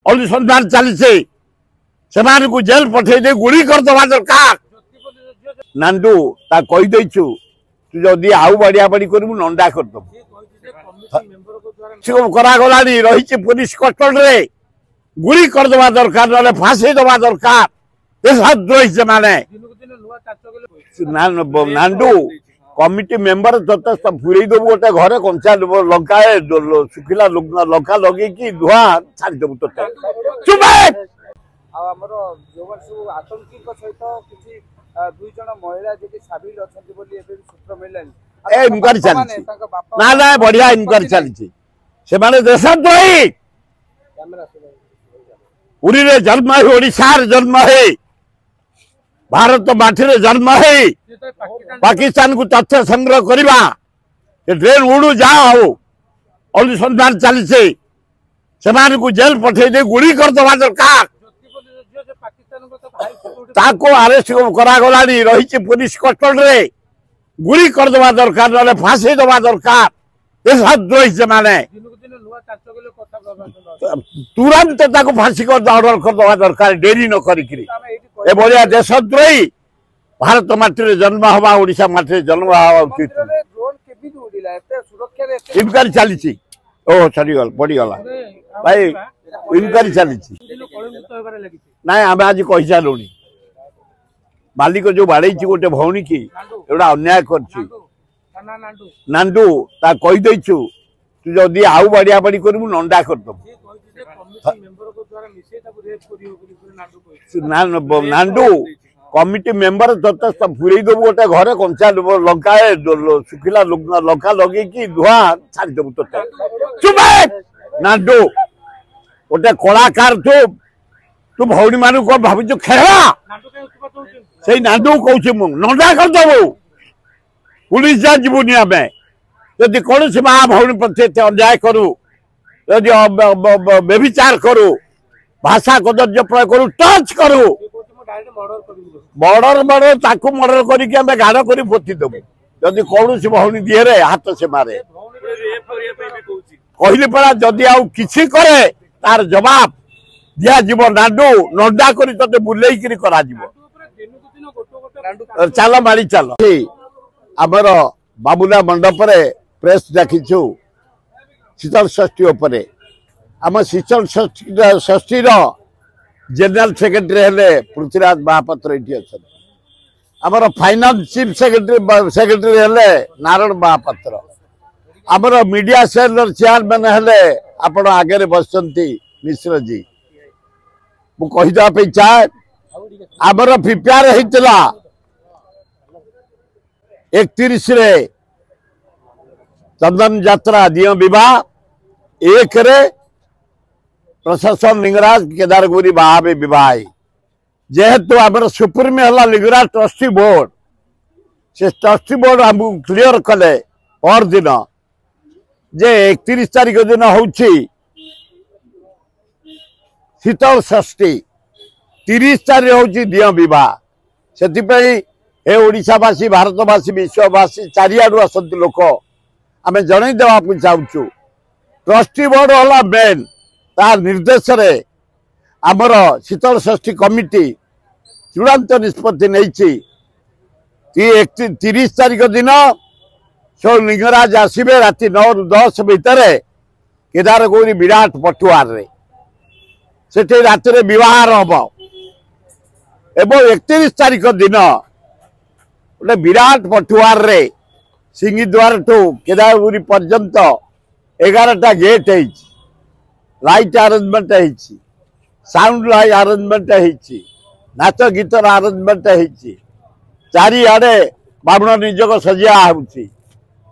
अनुसंधान चली से जेल पठे दे गुड़ी करदवा दरकार नांडू ता कही देछु तू जदि आउ बढ़िया बड़ी करू नंडा करदम करा गलानी रही पुलिस कस्टडी रे गुड़ी करदवा दरकार ना फांसी दवा दरकार देशद्रोही से माने नांडू कमिटी मेंबर तत पूरे देव गोटे घरे कंचा लंका सुखिला लंका लगे कि धुआ छाड़ी देव तोते चुप इनक्वारी चली ना ना बढ़िया इनक्वारी चली से माने देशद्रोही पुरी रे जन्म है ओडिशा रे जन्म है भारत माटी रे जन्म है पाकिस्तान को तथ्य संग्रह करवा ट्रेन उड़ू जाओ अनुसंधान चली से जेल पठे दे गुड़ी करदवा दरकार ताको अरेस्ट करा गलानी रही पुलिस कस्टडी रे गुड़ी करदवा दरकार ना फांसी दवा दरकार देशद्रोही से माने तुरंत ताको फांसी कर ऑर्डर करदवा दरकार डेरी न करी ए बढ़िया देशद्रोही भारत माटी जन्म हवा ओडिशा माटी जन्म हवा उचित इनक्वारी चली ओ सरीगल पड़गला भाई इनक्वारी चली ना आम आज कही सारू मालिक जो बाड़े गोटे भौणी की एटा अन्याय कर नांडू ता कही देछु तू जदि आउ बढ़िया बड़ी करू नंडा करदम नांडू कमिटी मेंबर तत पूरे देव गोटे घरे कंचा लंका सुखिला लंका लगे कि धुआ छाड़ी देव तोते चुप नांडू गोटे कलाकार तू भौणी मान कौन भाव खेला से नांडू कौच मु नंडा करदेबू पुलिस जा जीवनी आम जदि कौन सी माँ भौणी प्रति अन्याय करू यदि व्यभिचार करू भाषा कदर्य प्रयोग करू टच करू मर्डर मर्डर ताकू मर्डर करके गाड़ कर पोती देबू जदि कौन सी भौणी दिहे हाथ से मारे कहली पड़ा जदि आउ किछि करे तार जवाब दिया जीव नांडू नंडा कर ते बुले करा चल माड़ी चल आमर बाबुला मंडप प्रेस देखीचु शीतल षष्ठी उपरे आम शीतल षष्ठी जनरल सेक्रेटरी हेले पृथ्वीराज महापात्र ये अच्छा आमर फाइनान्स चीफ सेक्रेटरी हेले नारायण महापात्र आमर मीडिया सेल चेयरमैन हेले आपण आगे बसंती मिश्र जी मु कहीदेवाई चाहे आमर प्रिपेयर होता 31 रे चंदन यात्रा दियो विवाह 1 रे प्रशासन लिंगराज केदारगौरी बाहाबे विवाह जेहेतु आम सुप्रीम है लिंगराज ट्रस्टी बोर्ड से ट्रस्टी बोर्ड हमको क्लियर कले और दिन जे 31 तारीख दिन होची शीतल षष्ठी 30 तारीख होची दियो विवाह से ओडिशावासी भारतवासी विश्ववासी चारियाडू आसती लोक आम जन देवाक चाहूँ ट्रस्टी बोर्ड है मेन तार निर्देश रे आमर शीतल षष्ठी कमिटी चूड़ांत निष्पत्ति नहीं 30 तारीख दिन सब लिंगराज आसबे राति 9 ରୁ 10 भितर केदारगौरी विराट पटुआर रे से राति विवाह हम एवं 31 तारीख दिन गोटे विराट पटुआर रे सिंगीद्वार ठू केदारगौरी पर्यंत 11टा गेट है लाइट अरेंजमेंट है साउंड लाइट अरेंजमेंट है नाच गीतर अरेंजमेंट है चारिआडे बामण निजोग सजिया होची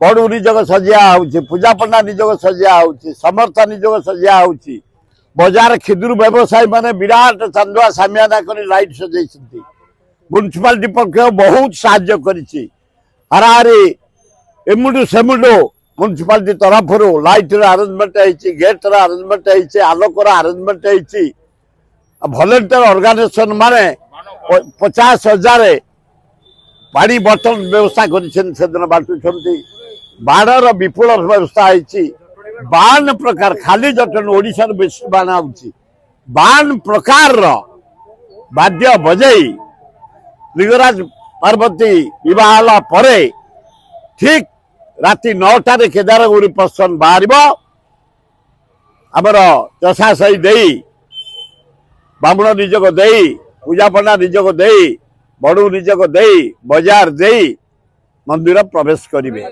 पड़ू निजोग सजिया होची पूजा पंडा निजोग सजिया होची समर्थ निजोग सजिया होची बजार क्षुद्र व्यवसायी माने विराट चांदुआ सामियाना कर लाइट सजै म्युनिसिपालिटी पक्ष बहुत साहाय्य करिछि हरारे एमुडू सेमुडू म्युनिसिपालिटी तरफ लाइट अरेंजमेंट है गेट अरेंजमेंट है आलोकर अरेंजमेंट है वॉलंटियर ऑर्गेनाइजेशन माने 50,000 पानी बोतल व्यवस्था कर बांटुंट बाणर विपुल व्यवस्था है 52 प्रकार खाली जटन ओडिशा बेसी बाण बाण प्रकार वाद्य बजई लिंगराज पार्वती विवाह परे ठीक राति 9टार केदारगौरी प्रसन्न बाहर आमर चषा सही दे बामुण निजक दे पूजा पंडा निजक दे बड़ू निजक दे बजार दे मंदिर प्रवेश करेंगे।